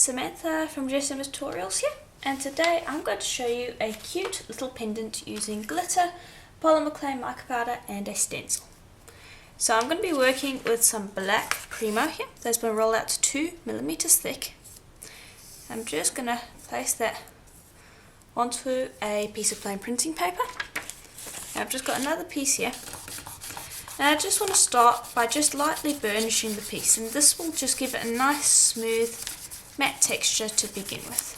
Samantha from Jessama Tutorials here, and today I'm going to show you a cute little pendant using glitter, polymer clay mica powder and a stencil. So I'm going to be working with some black Primo here that's been rolled out to 2mm thick. I'm just going to place that onto a piece of plain printing paper. Now I've just got another piece here. Now I just want to start by just lightly burnishing the piece, and this will just give it a nice smooth matte texture to begin with,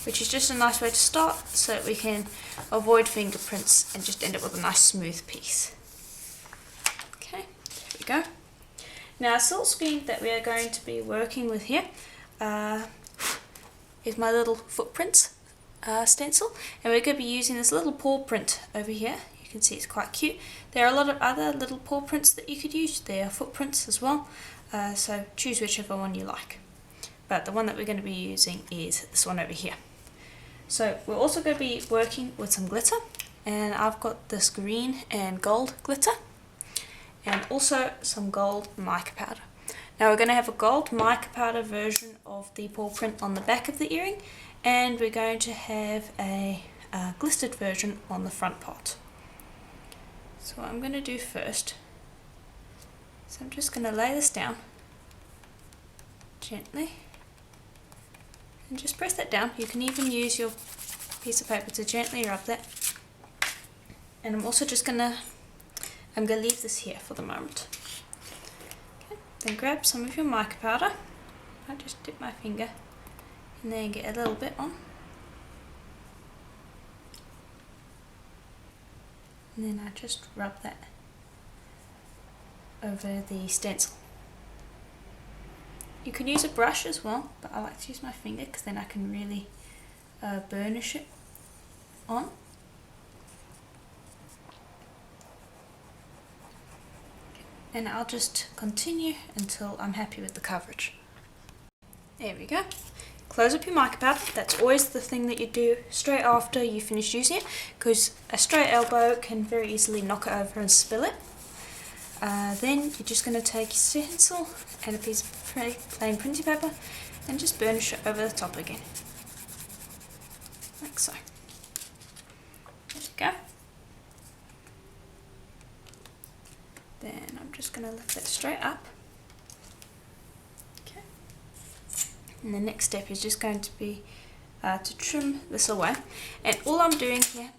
which is just a nice way to start so that we can avoid fingerprints and just end up with a nice smooth piece. Okay, there we go. Now, a silk screen that we are going to be working with here is my little footprints stencil, and we're going to be using this little paw print over here. You can see it's quite cute. There are a lot of other little paw prints that you could use. There are footprints as well, so choose whichever one you like. But the one that we're going to be using is this one over here. So we're also going to be working with some glitter, and I've got this green and gold glitter and also some gold mica powder. Now we're going to have a gold mica powder version of the paw print on the back of the earring, and we're going to have a glittered version on the front part. So what I'm going to do first, so I'm just going to lay this down gently and just press that down. You can even use your piece of paper to gently rub that. And I'm also just going to leave this here for the moment. Okay. Then grab some of your mica powder. I just dip my finger in there and get a little bit on. And then I just rub that over the stencil. You can use a brush as well, but I like to use my finger because then I can really burnish it on. And I'll just continue until I'm happy with the coverage. There we go. Close up your mica powder. That's always the thing that you do straight after you finish using it, because a straight elbow can very easily knock it over and spill it. Then you're just going to take your stencil and a piece of plain printing paper and just burnish it over the top again, like so. There we go. Then I'm just going to lift that straight up. Okay. And the next step is just going to be to trim this away. And all I'm doing here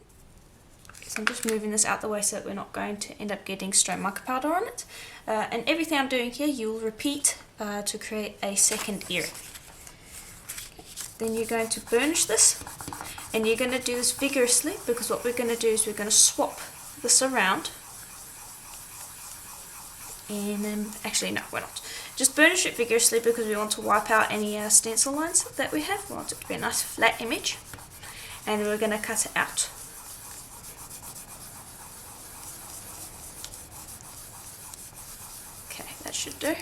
is I'm just moving this out the way so that we're not going to end up getting stray mica powder on it. And everything I'm doing here you'll repeat to create a second earring. Okay. Then you're going to burnish this, and you're going to do this vigorously, because what we're going to do is we're going to swap this around. And then, actually no, we're not. Just burnish it vigorously because we want to wipe out any stencil lines that we have. We want it to be a nice flat image, and we're going to cut it out. Okay, that should do.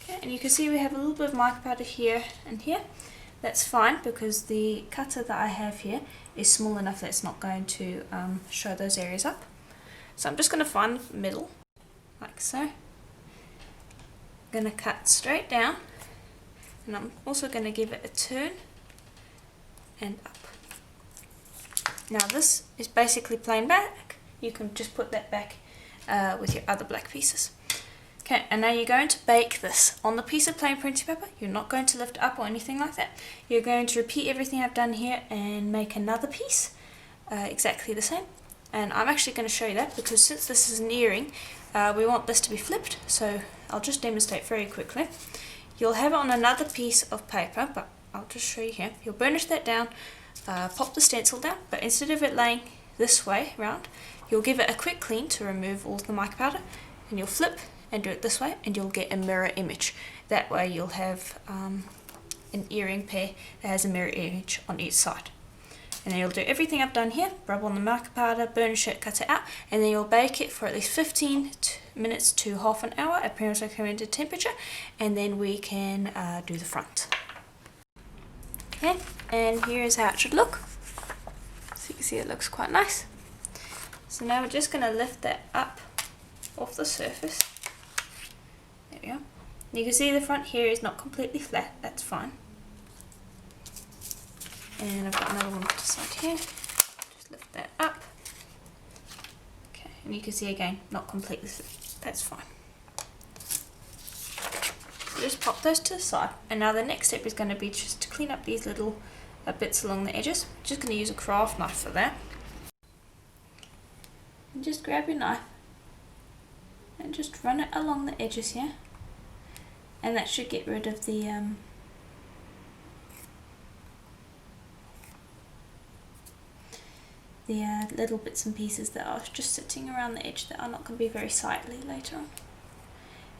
Okay, and you can see we have a little bit of mica powder here and here. That's fine because the cutter that I have here is small enough that it's not going to show those areas up. So I'm just going to find the middle, like so. I'm going to cut straight down, and I'm also going to give it a turn and up. Now this is basically plain black. You can just put that back with your other black pieces. Okay, and now you're going to bake this on the piece of plain printing paper. You're not going to lift it up or anything like that. You're going to repeat everything I've done here and make another piece exactly the same. And I'm actually going to show you that because since this is an earring, we want this to be flipped, so I'll just demonstrate very quickly. You'll have it on another piece of paper, but I'll just show you here. You'll burnish that down, pop the stencil down, but instead of it laying this way round, you'll give it a quick clean to remove all the mica powder, and you'll flip and do it this way, and you'll get a mirror image. That way you'll have an earring pair that has a mirror image on each side. And then you'll do everything I've done here, rub on the mica powder, burnish it, cut it out, and then you'll bake it for at least 15 minutes to half an hour at pretty much recommended temperature, and then we can do the front. Okay, and here is how it should look. So you can see it looks quite nice. So now we're just going to lift that up off the surface we go. You can see the front here is not completely flat, that's fine. And I've got another one to the side here. Just lift that up. Okay, and you can see again, not completely flat, that's fine. So just pop those to the side. And now the next step is going to be just to clean up these little bits along the edges. I'm just going to use a craft knife for that. And just grab your knife and just run it along the edges here, and that should get rid of the little bits and pieces that are just sitting around the edge that are not going to be very sightly later on.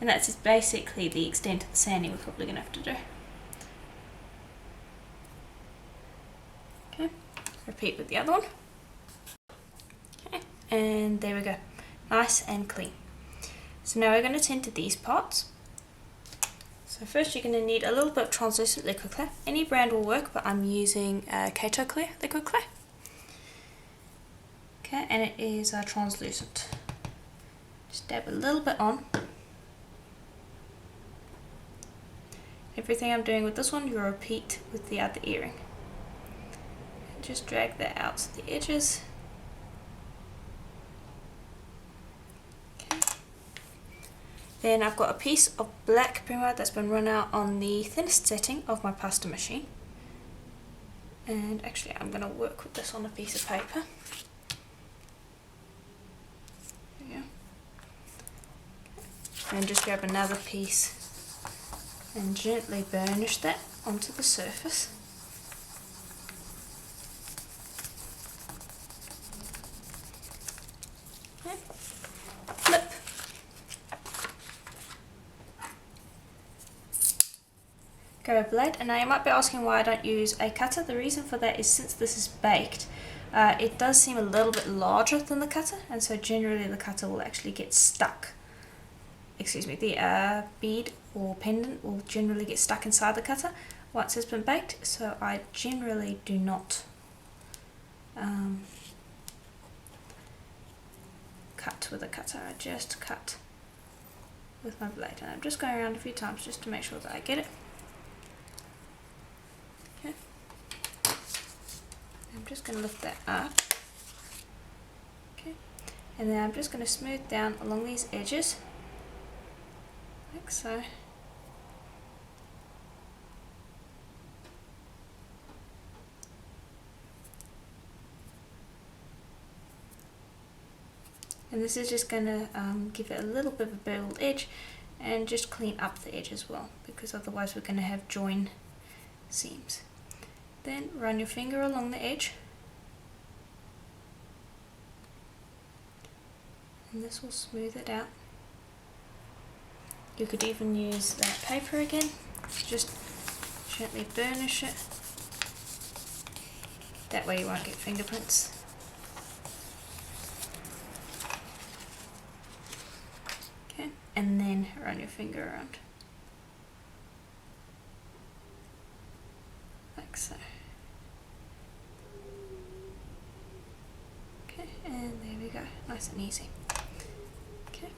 And that's just basically the extent of the sanding we're probably going to have to do. Okay, repeat with the other one. Okay, and there we go, nice and clean. So now we're going to tend to these parts. So first you're going to need a little bit of translucent liquid clay. Any brand will work, but I'm using Kato Clear liquid clay. Okay, and it is translucent. Just dab a little bit on. Everything I'm doing with this one, you'll repeat with the other earring. And just drag that out to the edges. Okay. Then I've got a piece of black primer that's been run out on the thinnest setting of my pasta machine. And actually I'm going to work with this on a piece of paper. There we go. And just grab another piece and gently burnish that onto the surface. Okay. Flip. Grab a blade, and now you might be asking why I don't use a cutter. The reason for that is since this is baked, it does seem a little bit larger than the cutter, and so generally the cutter will actually get stuck. Excuse me, the bead or pendant will generally get stuck inside the cutter once it's been baked, so I generally do not cut with a cutter. I just cut with my blade, and I'm just going around a few times just to make sure that I get it. Okay, I'm just going to lift that up. Okay, and then I'm just going to smooth down along these edges like so. And this is just going to give it a little bit of a beveled edge and just clean up the edge as well, because otherwise we're going to have join seams. Then run your finger along the edge, and this will smooth it out. You could even use that paper again, just gently burnish it. That way you won't get fingerprints. Okay, and then run your finger around. Like so. Okay, and there we go, nice and easy. Okay,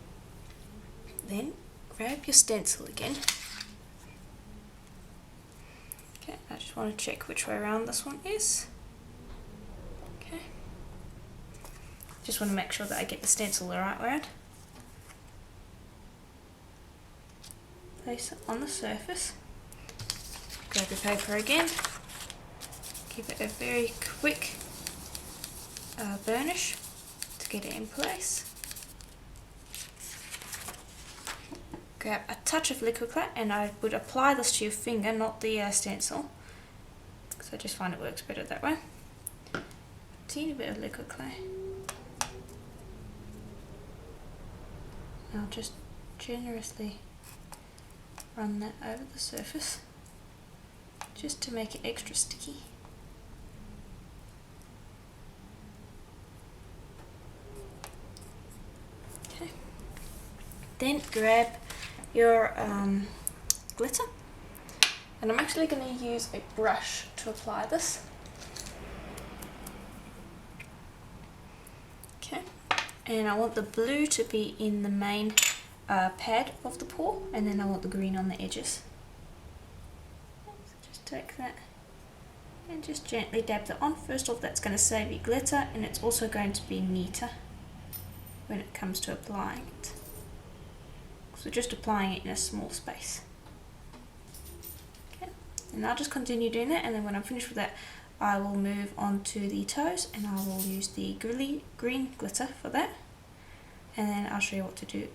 then grab your stencil again. Okay, I just want to check which way around this one is. Okay, just want to make sure that I get the stencil the right way around. Place it on the surface. Grab your paper again. Give it a very quick burnish to get it in place. Grab a touch of liquid clay, and I would apply this to your finger, not the stencil, because I just find it works better that way. A teeny bit of liquid clay. I'll just generously run that over the surface just to make it extra sticky. Okay. Then grab your glitter, and I'm actually going to use a brush to apply this. Okay, and I want the blue to be in the main pad of the pour, and then I want the green on the edges. So just take that and just gently dab that on. First off, that's going to save you glitter, and it's also going to be neater when it comes to applying it. So just applying it in a small space. Okay, and I'll just continue doing that, and then when I'm finished with that, I will move on to the toes, and I will use the green glitter for that, and then I'll show you what to do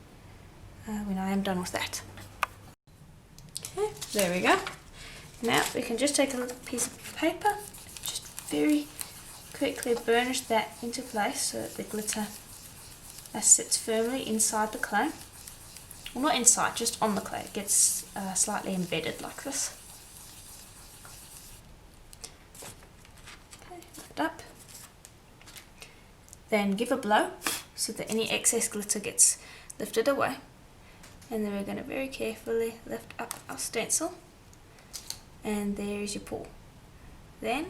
when I am done with that. Okay, there we go. Now we can just take a little piece of paper, just very quickly burnish that into place so that the glitter sits firmly inside the clay. Well, not inside, just on the clay. It gets slightly embedded like this. Okay, lift up. Then give a blow so that any excess glitter gets lifted away. And then we're going to very carefully lift up our stencil. And there is your pour. Then,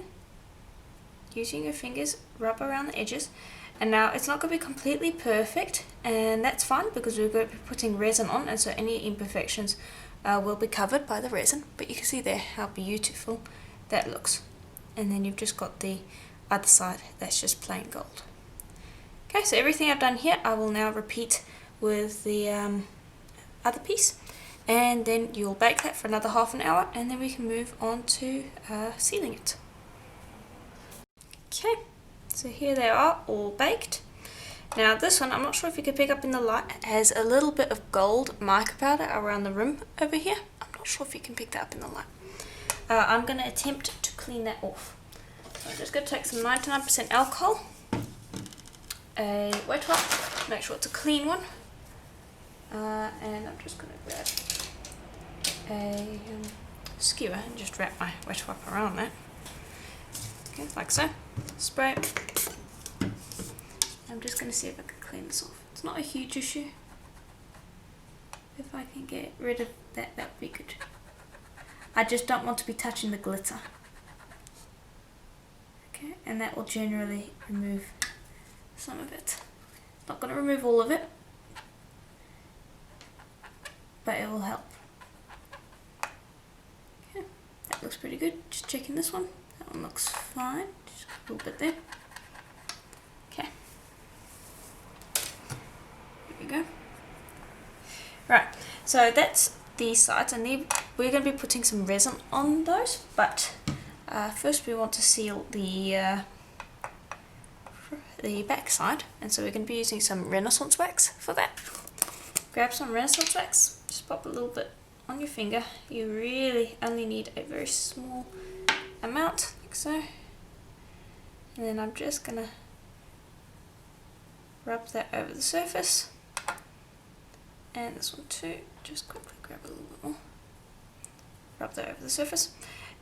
using your fingers, rub around the edges. And now it's not going to be completely perfect, and that's fine because we're going to be putting resin on, and so any imperfections will be covered by the resin. But you can see there how beautiful that looks. And then you've just got the other side that's just plain gold. Okay, so everything I've done here I will now repeat with the other piece. And then you'll bake that for another half an hour, and then we can move on to sealing it. Okay, so here they are all baked. Now this one, I'm not sure if you can pick up in the light, it has a little bit of gold mica powder around the rim over here. I'm not sure if you can pick that up in the light. I'm going to attempt to clean that off. So I'm just going to take some 99% alcohol, a wet wipe, make sure it's a clean one, and I'm just going to grab a skewer and just wrap my wet wipe around that. Okay, like so. Spray. I'm just going to see if I can clean this off. It's not a huge issue. If I can get rid of that, that would be good. I just don't want to be touching the glitter. Okay, and that will generally remove some of it. Not going to remove all of it, but it will help. Okay, that looks pretty good. Just checking this one. That one looks fine. Just a little bit there. Okay. There we go. Right, so that's these sides, and we're going to be putting some resin on those, but first we want to seal the back side, and so we're going to be using some Renaissance wax for that. Grab some Renaissance wax, just pop a little bit on your finger. You really only need a very small amount, like so. And then I'm just going to rub that over the surface. And this one too, just quickly grab a little bit more. Rub that over the surface.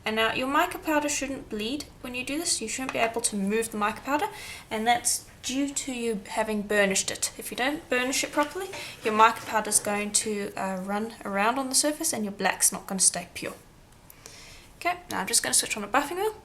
And now your mica powder shouldn't bleed when you do this. You shouldn't be able to move the mica powder, and that's due to you having burnished it. If you don't burnish it properly, your mica powder is going to run around on the surface and your black's not going to stay pure. Okay, now I'm just going to switch on a buffing wheel.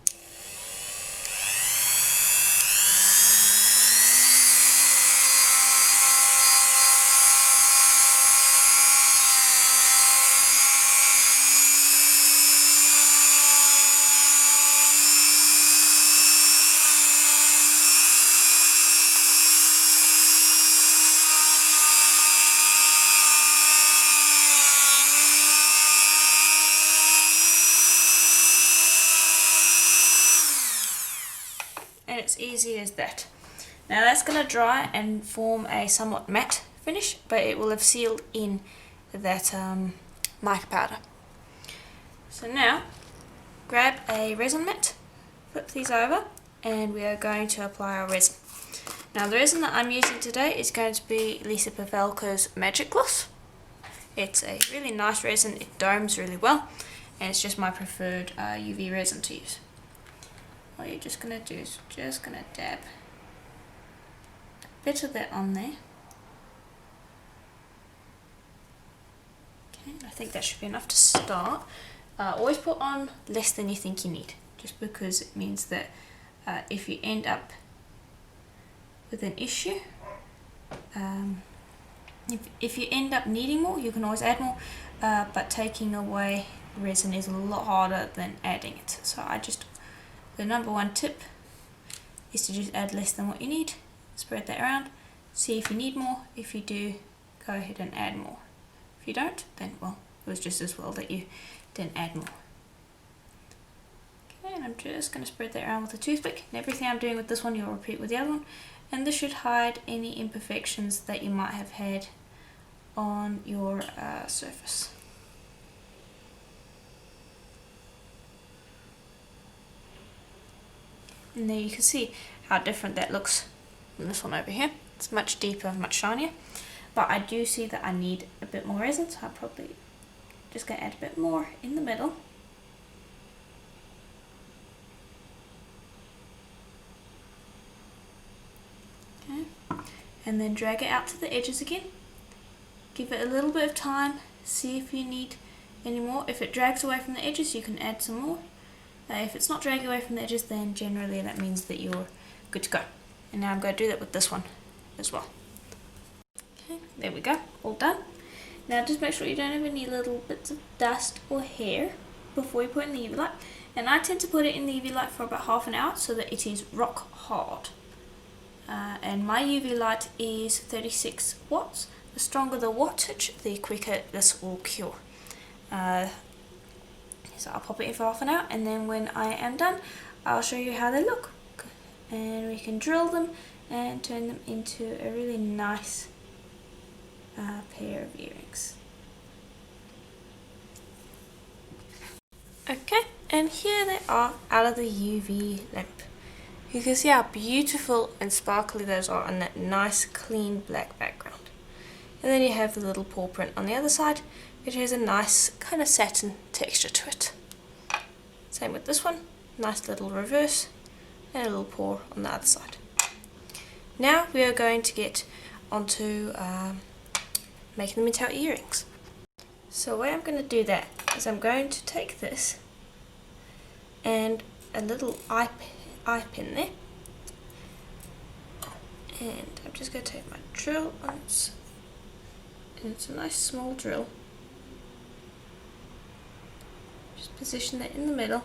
And it's easy as that. Now that's going to dry and form a somewhat matte finish, but it will have sealed in that mica powder. So now grab a resin mat, flip these over, and we are going to apply our resin. Now the resin that I'm using today is going to be Lisa Pavelka's Magic Gloss. It's a really nice resin, it domes really well, and it's just my preferred UV resin to use. What you're just going to do is just going to dab a bit of that on there. Okay, I think that should be enough to start. Always put on less than you think you need, just because it means that if you end up with an issue, If you end up needing more, you can always add more, but taking away resin is a lot harder than adding it. So the number one tip is to just add less than what you need, spread that around, see if you need more. If you do, go ahead and add more. If you don't, then well, it was just as well that you didn't add more. Okay, and I'm just going to spread that around with a toothpick, and everything I'm doing with this one you'll repeat with the other one, and this should hide any imperfections that you might have had on your surface. And there you can see how different that looks from this one over here. It's much deeper, much shinier, but I do see that I need a bit more resin, so I'm probably just going to add a bit more in the middle. Okay, and then drag it out to the edges again. Give it a little bit of time, see if you need any more. If it drags away from the edges, you can add some more. If it's not dragging away from the edges, then generally that means that you're good to go. And now I'm going to do that with this one as well. Okay, there we go, all done. Now just make sure you don't have any little bits of dust or hair before you put it in the UV light. And I tend to put it in the UV light for about half an hour so that it is rock hard. And my UV light is 36 watts. The stronger the wattage, the quicker this will cure. So I'll pop it in for half an hour, and then when I am done, I'll show you how they look. And we can drill them and turn them into a really nice pair of earrings. Okay, and here they are out of the UV lamp. You can see how beautiful and sparkly those are on that nice clean black background. And then you have the little paw print on the other side, which has a nice kind of satin texture to it. Same with this one, nice little reverse and a little paw on the other side. Now we are going to get onto making them into our earrings. So the way I'm going to do that is I'm going to take this and a little eye pin there, and I'm just going to take my drill and it's a nice small drill. Just position it in the middle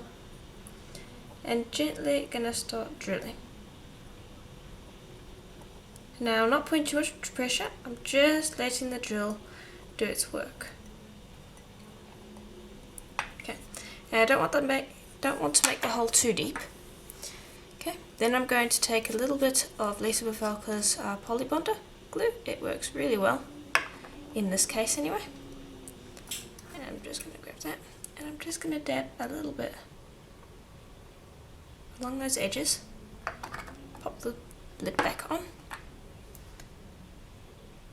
and gently going to start drilling. Now I'm not putting too much pressure, I'm just letting the drill do its work. Okay, and I don't want to make the hole too deep. Okay, then I'm going to take a little bit of Lisa Bufalca's Polybonder glue. It works really well in this case anyway. And I'm just going to grab that and I'm just going to dab a little bit along those edges. Pop the lid back on.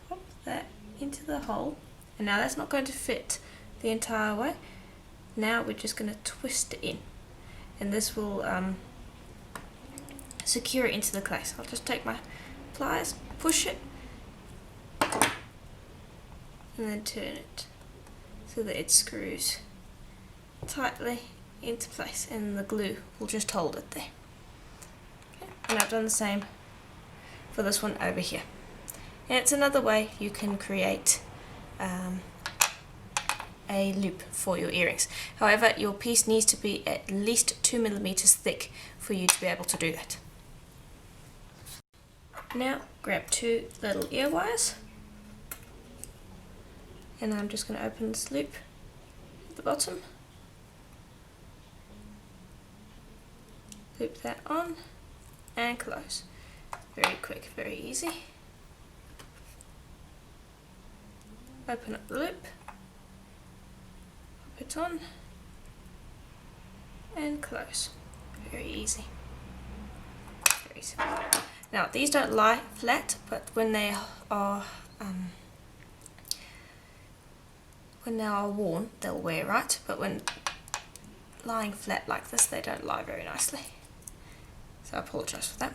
Pop that into the hole. And now that's not going to fit the entire way. Now we're just going to twist it in. And this will secure it into the clay. So I'll just take my pliers, push it, and then turn it so that it screws tightly into place and the glue will just hold it there. Okay. And I've done the same for this one over here. And it's another way you can create a loop for your earrings. However, your piece needs to be at least 2 millimeters thick for you to be able to do that. Now grab 2 little ear wires and I'm just going to open this loop at the bottom, loop that on and close. Very quick, very easy. Open up the loop, pop it on and close. Very easy. Very simple. Now these don't lie flat, but when they are worn, they'll wear right. But when lying flat like this, they don't lie very nicely. So I apologise for that.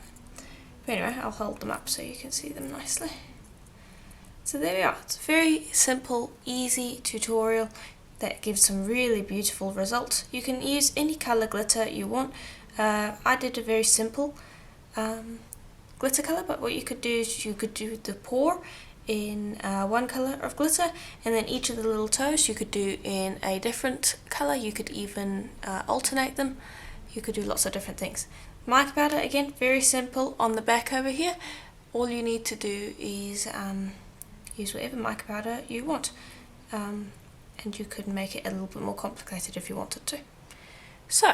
But anyway, I'll hold them up so you can see them nicely. So there we are. It's a very simple, easy tutorial that gives some really beautiful results. You can use any colour glitter you want. I did a very simple glitter colour, but what you could do is you could do the pour in one colour of glitter, and then each of the little toes you could do in a different colour. You could even alternate them. You could do lots of different things. Mica powder, again, very simple. On the back over here, all you need to do is use whatever mica powder you want, and you could make it a little bit more complicated if you wanted to. So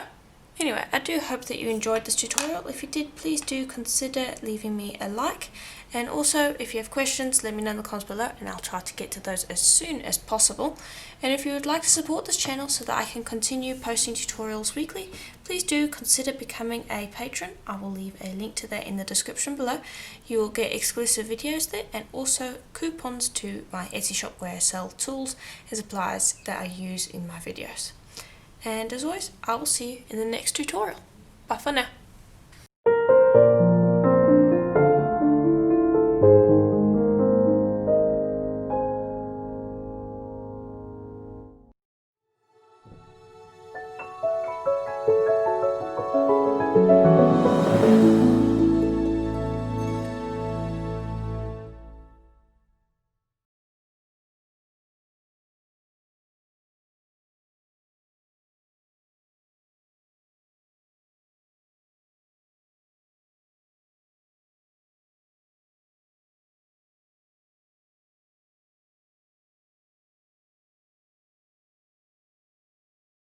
anyway, I do hope that you enjoyed this tutorial. If you did, please do consider leaving me a like, and also if you have questions, let me know in the comments below and I'll try to get to those as soon as possible. And if you would like to support this channel so that I can continue posting tutorials weekly, please do consider becoming a patron. I will leave a link to that in the description below. You will get exclusive videos there and also coupons to my Etsy shop where I sell tools and supplies that I use in my videos. And as always, I will see you in the next tutorial. Bye for now.